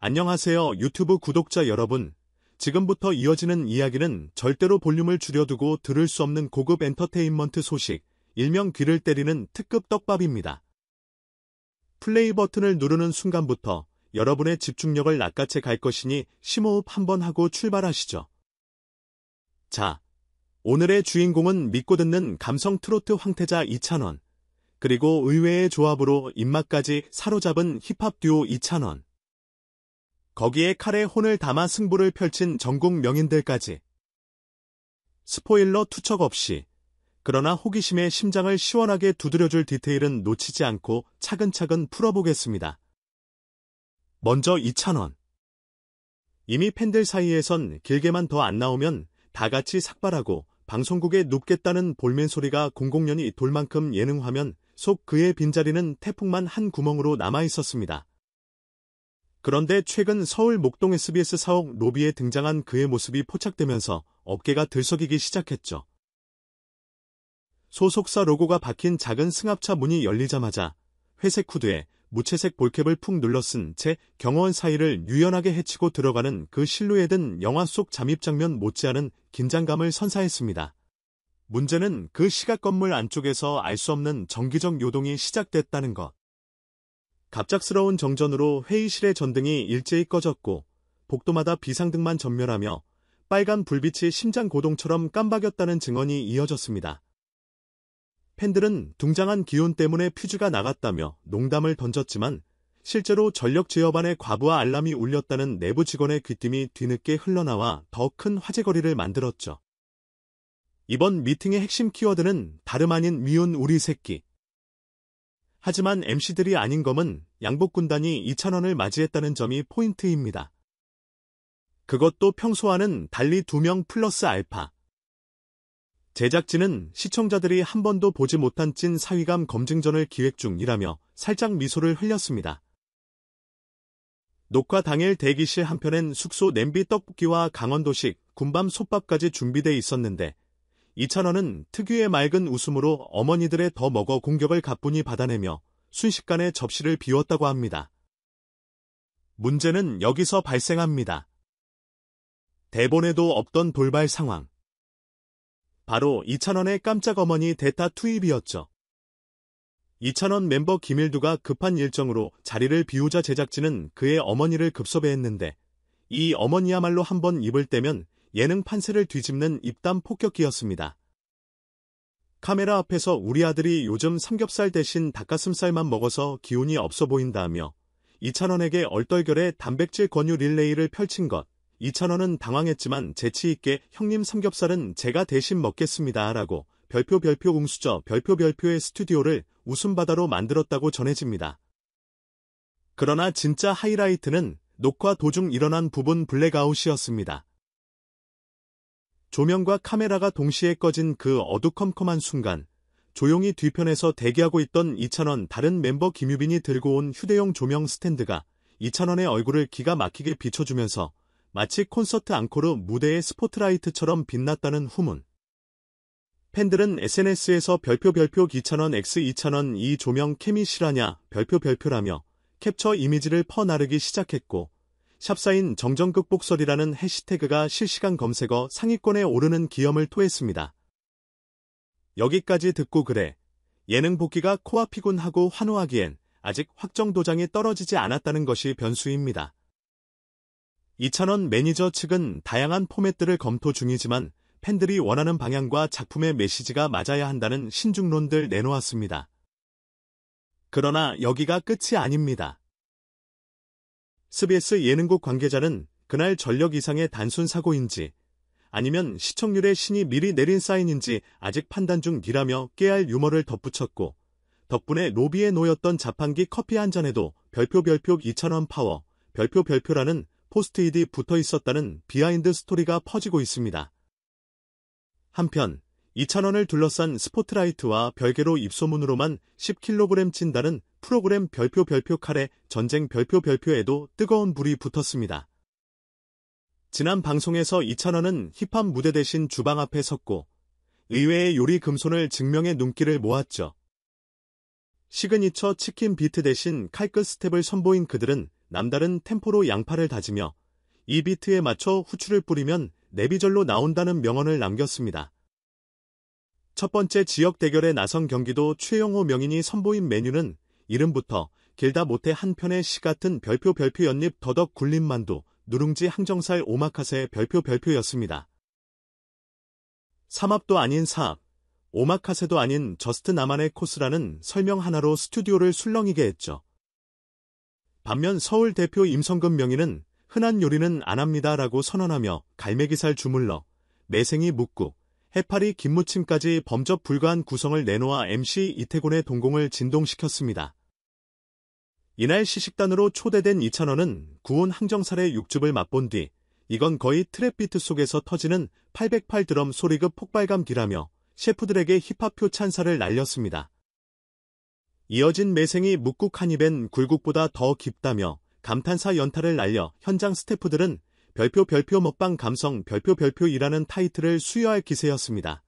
안녕하세요, 유튜브 구독자 여러분. 지금부터 이어지는 이야기는 절대로 볼륨을 줄여두고 들을 수 없는 고급 엔터테인먼트 소식, 일명 귀를 때리는 특급 떡밥입니다. 플레이 버튼을 누르는 순간부터 여러분의 집중력을 낚아채 갈 것이니 심호흡 한번 하고 출발하시죠. 자, 오늘의 주인공은 믿고 듣는 감성 트로트 황태자 이찬원, 그리고 의외의 조합으로 입맛까지 사로잡은 힙합 듀오 이찬원. 거기에 칼에 혼을 담아 승부를 펼친 전국 명인들까지. 스포일러 투척 없이, 그러나 호기심에 심장을 시원하게 두드려줄 디테일은 놓치지 않고 차근차근 풀어보겠습니다. 먼저 이찬원. 이미 팬들 사이에선 길게만 더 안 나오면 다 같이 삭발하고 방송국에 눕겠다는 볼멘 소리가 공공연히 돌 만큼 예능화면 속 그의 빈자리는 태풍만 한 구멍으로 남아있었습니다. 그런데 최근 서울 목동 SBS 사옥 로비에 등장한 그의 모습이 포착되면서 어깨가 들썩이기 시작했죠. 소속사 로고가 박힌 작은 승합차 문이 열리자마자 회색 후드에 무채색 볼캡을 푹 눌러쓴 채 경호원 사이를 유연하게 헤치고 들어가는 그 실루엣은 영화 속 잠입 장면 못지않은 긴장감을 선사했습니다. 문제는 그 시각 건물 안쪽에서 알 수 없는 정기적 요동이 시작됐다는 것. 갑작스러운 정전으로 회의실의 전등이 일제히 꺼졌고 복도마다 비상등만 전멸하며 빨간 불빛이 심장 고동처럼 깜박였다는 증언이 이어졌습니다. 팬들은 둥장한 기온 때문에 퓨즈가 나갔다며 농담을 던졌지만 실제로 전력 제어반의 과부하 알람이 울렸다는 내부 직원의 귀띔이 뒤늦게 흘러나와 더 큰 화제거리를 만들었죠. 이번 미팅의 핵심 키워드는 다름 아닌 미운 우리 새끼. 하지만 MC들이 아닌 검은 양복군단이 이찬원을 맞이했다는 점이 포인트입니다. 그것도 평소와는 달리 2명 플러스 알파. 제작진은 시청자들이 한 번도 보지 못한 찐 사위감 검증전을 기획 중이라며 살짝 미소를 흘렸습니다. 녹화 당일 대기실 한편엔 숙소 냄비 떡볶이와 강원도식 군밤 솥밥까지 준비돼 있었는데 이찬원은 특유의 맑은 웃음으로 어머니들의 더 먹어 공격을 가뿐히 받아내며 순식간에 접시를 비웠다고 합니다. 문제는 여기서 발생합니다. 대본에도 없던 돌발 상황. 바로 이찬원의 깜짝 어머니 대타 투입이었죠. 이찬원 멤버 김일두가 급한 일정으로 자리를 비우자 제작진은 그의 어머니를 급섭외했는데 이 어머니야말로 한번 입을 떼면 예능 판세를 뒤집는 입담 폭격기였습니다. 카메라 앞에서 우리 아들이 요즘 삼겹살 대신 닭가슴살만 먹어서 기운이 없어 보인다며 이찬원에게 얼떨결에 단백질 권유 릴레이를 펼친 것. 이찬원은 당황했지만 재치있게 형님 삼겹살은 제가 대신 먹겠습니다 라고 별표 응수저 별표의 스튜디오를 웃음바다로 만들었다고 전해집니다. 그러나 진짜 하이라이트는 녹화 도중 일어난 부분 블랙아웃이었습니다. 조명과 카메라가 동시에 꺼진 그 어두컴컴한 순간 조용히 뒤편에서 대기하고 있던 이찬원 다른 멤버 김유빈이 들고 온 휴대용 조명 스탠드가 이찬원의 얼굴을 기가 막히게 비춰주면서 마치 콘서트 앙코르 무대의 스포트라이트처럼 빛났다는 후문. 팬들은 SNS에서 별표 이찬원 X 이찬원 이 조명 케미 실화냐 별표라며 캡처 이미지를 퍼나르기 시작했고 샵사인 정정극복설이라는 해시태그가 실시간 검색어 상위권에 오르는 기염을 토했습니다. 여기까지 듣고 그래. 예능 복귀가 코앞이군 하고 환호하기엔 아직 확정 도장이 떨어지지 않았다는 것이 변수입니다. 이찬원 매니저 측은 다양한 포맷들을 검토 중이지만 팬들이 원하는 방향과 작품의 메시지가 맞아야 한다는 신중론들 내놓았습니다. 그러나 여기가 끝이 아닙니다. SBS 예능국 관계자는 그날 전력 이상의 단순 사고인지 아니면 시청률의 신이 미리 내린 사인인지 아직 판단 중이라며 깨알 유머를 덧붙였고 덕분에 로비에 놓였던 자판기 커피 한 잔에도 별표 이찬원 파워 별표라는 포스트잇이 붙어 있었다는 비하인드 스토리가 퍼지고 있습니다. 한편 이찬원을 둘러싼 스포트라이트와 별개로 입소문으로만 10kg 찐다는 프로그램 별표 칼에 전쟁 별표에도 뜨거운 불이 붙었습니다. 지난 방송에서 이찬원은 힙합 무대 대신 주방 앞에 섰고 의외의 요리 금손을 증명해 눈길을 모았죠. 시그니처 치킨 비트 대신 칼끝 스텝을 선보인 그들은 남다른 템포로 양팔을 다지며 이 비트에 맞춰 후추를 뿌리면 내비절로 나온다는 명언을 남겼습니다. 첫 번째 지역 대결에 나선 경기도 최영호 명인이 선보인 메뉴는 이름부터 길다 못해 한편의 시 같은 별표 연잎 더덕 굴림만두, 누룽지 항정살 오마카세 별표였습니다. 삼합도 아닌 사합, 오마카세도 아닌 저스트 나만의 코스라는 설명 하나로 스튜디오를 술렁이게 했죠. 반면 서울 대표 임성근 명인은 흔한 요리는 안 합니다라고 선언하며 갈매기살 주물러, 매생이 묵국, 해파리 김무침까지 범접 불가한 구성을 내놓아 MC 이태곤의 동공을 진동시켰습니다. 이날 시식단으로 초대된 이찬원은 구운 항정살의 육즙을 맛본 뒤 이건 거의 트랩비트 속에서 터지는 808 드럼 소리급 폭발감기라며 셰프들에게 힙합표 찬사를 날렸습니다. 이어진 매생이 묵국 한 입엔 굴국보다 더 깊다며 감탄사 연타를 날려 현장 스태프들은 별표 먹방 감성 별표이라는 타이틀을 수여할 기세였습니다.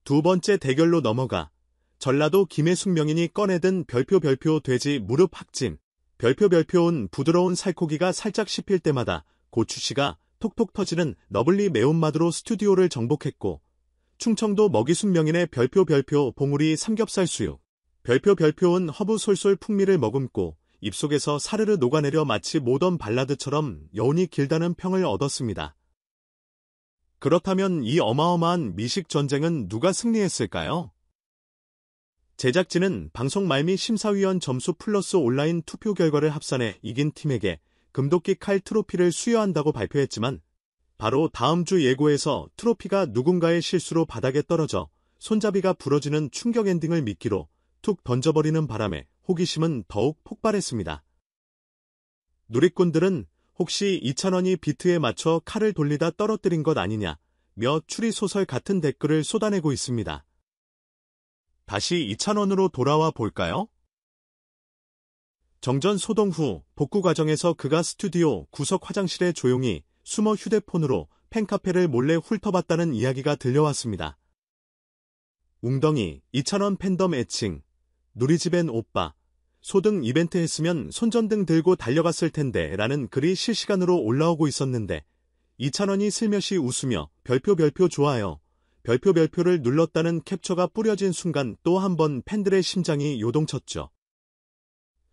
두 번째 대결로 넘어가 전라도 김해숙 명인이 꺼내든 별표 돼지 무릎 학짐, 별표온 부드러운 살코기가 살짝 씹힐 때마다 고추씨가 톡톡 터지는 러블리 매운맛으로 스튜디오를 정복했고, 충청도 먹이숙 명인의 별표 봉우리 삼겹살 수육, 별표온 허브 솔솔 풍미를 머금고 입속에서 사르르 녹아내려 마치 모던 발라드처럼 여운이 길다는 평을 얻었습니다. 그렇다면 이 어마어마한 미식 전쟁은 누가 승리했을까요? 제작진은 방송 말미 심사위원 점수 플러스 온라인 투표 결과를 합산해 이긴 팀에게 금도끼 칼 트로피를 수여한다고 발표했지만 바로 다음 주 예고에서 트로피가 누군가의 실수로 바닥에 떨어져 손잡이가 부러지는 충격 엔딩을 미끼로 툭 던져버리는 바람에 호기심은 더욱 폭발했습니다. 누리꾼들은 혹시 이찬원이 비트에 맞춰 칼을 돌리다 떨어뜨린 것 아니냐며 추리소설 같은 댓글을 쏟아내고 있습니다. 다시 이찬원으로 돌아와 볼까요? 정전 소동 후 복구 과정에서 그가 스튜디오 구석 화장실에 조용히 숨어 휴대폰으로 팬카페를 몰래 훑어봤다는 이야기가 들려왔습니다. 웅덩이, 이찬원 팬덤 애칭, 누리집엔 오빠, 소등 이벤트 했으면 손전등 들고 달려갔을 텐데 라는 글이 실시간으로 올라오고 있었는데 이찬원이 슬며시 웃으며 별표 좋아요. 별표를 눌렀다는 캡처가 뿌려진 순간 또 한 번 팬들의 심장이 요동쳤죠.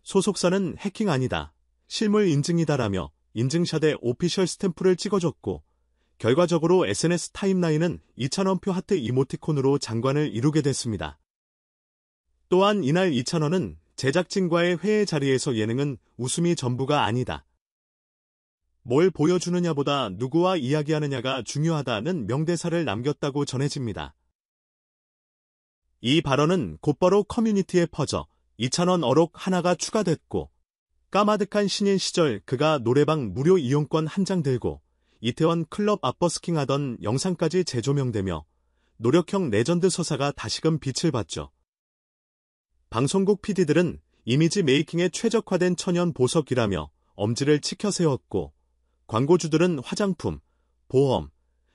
소속사는 해킹 아니다, 실물 인증이다라며 인증샷에 오피셜 스탬프를 찍어줬고 결과적으로 SNS 타임라인은 이찬원표 하트 이모티콘으로 장관을 이루게 됐습니다. 또한 이날 이찬원은 제작진과의 회의 자리에서 예능은 웃음이 전부가 아니다, 뭘 보여주느냐보다 누구와 이야기하느냐가 중요하다는 명대사를 남겼다고 전해집니다. 이 발언은 곧바로 커뮤니티에 퍼져 이찬원 어록 하나가 추가됐고 까마득한 신인 시절 그가 노래방 무료 이용권 한 장 들고 이태원 클럽 앞 버스킹하던 영상까지 재조명되며 노력형 레전드 서사가 다시금 빛을 봤죠. 방송국 PD들은 이미지 메이킹에 최적화된 천연 보석이라며 엄지를 치켜 세웠고 광고주들은 화장품, 보험,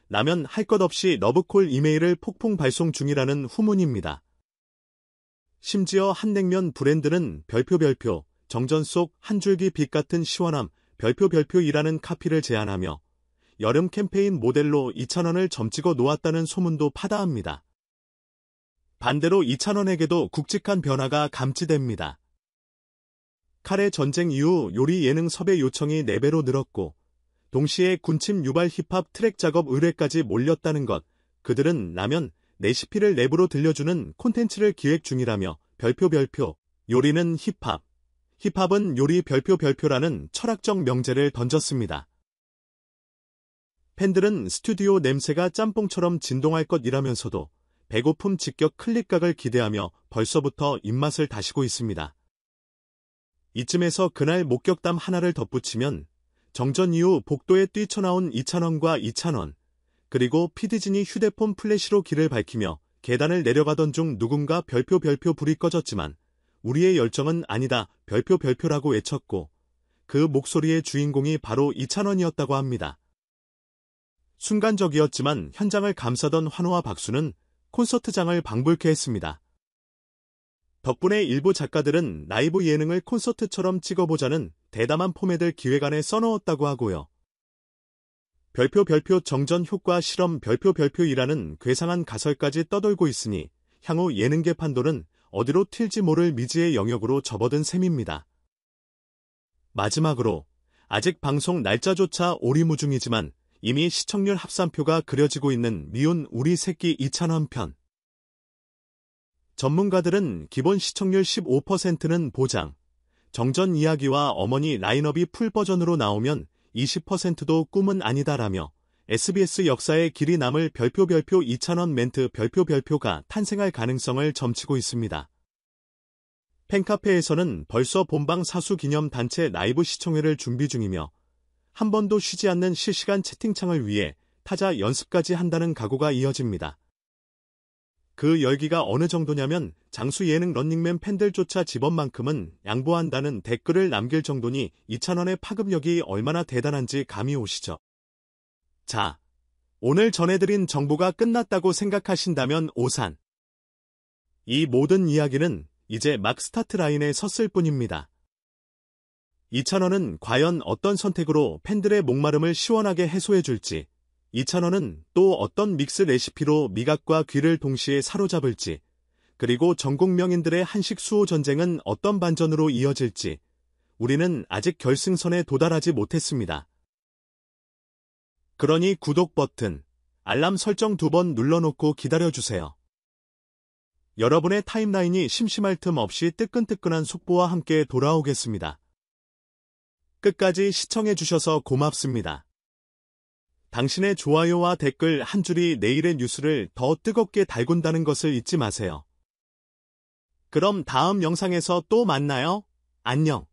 라면 할 것 없이 러브콜 이메일을 폭풍 발송 중이라는 후문입니다. 심지어 한냉면 브랜드는 별표, 정전 속 한 줄기 빛 같은 시원함, 별표이라는 카피를 제안하며 여름 캠페인 모델로 이찬원을 점찍어 놓았다는 소문도 파다합니다. 반대로 이찬원에게도 굵직한 변화가 감지됩니다. 칼의 전쟁 이후 요리 예능 섭외 요청이 4배로 늘었고 동시에 군침 유발 힙합 트랙 작업 의뢰까지 몰렸다는 것, 그들은 라면, 레시피를 랩으로 들려주는 콘텐츠를 기획 중이라며 별표, 요리는 힙합, 힙합은 요리 별표라는 철학적 명제를 던졌습니다. 팬들은 스튜디오 냄새가 짬뽕처럼 진동할 것이라면서도 배고픔 직격 클릭각을 기대하며 벌써부터 입맛을 다시고 있습니다. 이쯤에서 그날 목격담 하나를 덧붙이면 정전 이후 복도에 뛰쳐나온 이찬원과 이찬원, 그리고 PD진이 휴대폰 플래시로 길을 밝히며 계단을 내려가던 중 누군가 별표 불이 꺼졌지만 우리의 열정은 아니다 별표라고 외쳤고 그 목소리의 주인공이 바로 이찬원이었다고 합니다. 순간적이었지만 현장을 감싸던 환호와 박수는 콘서트장을 방불케 했습니다. 덕분에 일부 작가들은 라이브 예능을 콘서트처럼 찍어보자는 대담한 포맷을 기획안에 써넣었다고 하고요. 별표 정전 효과 실험 별표이라는 괴상한 가설까지 떠돌고 있으니 향후 예능계 판도는 어디로 튈지 모를 미지의 영역으로 접어든 셈입니다. 마지막으로 아직 방송 날짜조차 오리무중이지만 이미 시청률 합산표가 그려지고 있는 미운 우리 새끼 이찬원 편. 전문가들은 기본 시청률 15%는 보장, 정전 이야기와 어머니 라인업이 풀버전으로 나오면 20%도 꿈은 아니다라며 SBS 역사에 길이 남을 별표 이찬원 멘트 별표가 탄생할 가능성을 점치고 있습니다. 팬카페에서는 벌써 본방 사수 기념 단체 라이브 시청회를 준비 중이며 한 번도 쉬지 않는 실시간 채팅창을 위해 타자 연습까지 한다는 각오가 이어집니다. 그 열기가 어느 정도냐면 장수 예능 런닝맨 팬들조차 집원만큼은 양보한다는 댓글을 남길 정도니 이찬원의 파급력이 얼마나 대단한지 감이 오시죠. 자, 오늘 전해드린 정보가 끝났다고 생각하신다면 오산. 이 모든 이야기는 이제 막 스타트 라인에 섰을 뿐입니다. 이찬원은 과연 어떤 선택으로 팬들의 목마름을 시원하게 해소해줄지, 이찬원은 또 어떤 믹스 레시피로 미각과 귀를 동시에 사로잡을지, 그리고 전국 명인들의 한식 수호 전쟁은 어떤 반전으로 이어질지, 우리는 아직 결승선에 도달하지 못했습니다. 그러니 구독 버튼, 알람 설정 2번 눌러놓고 기다려주세요. 여러분의 타임라인이 심심할 틈 없이 뜨끈뜨끈한 속보와 함께 돌아오겠습니다. 끝까지 시청해주셔서 고맙습니다. 당신의 좋아요와 댓글 한 줄이 내일의 뉴스를 더 뜨겁게 달군다는 것을 잊지 마세요. 그럼 다음 영상에서 또 만나요. 안녕.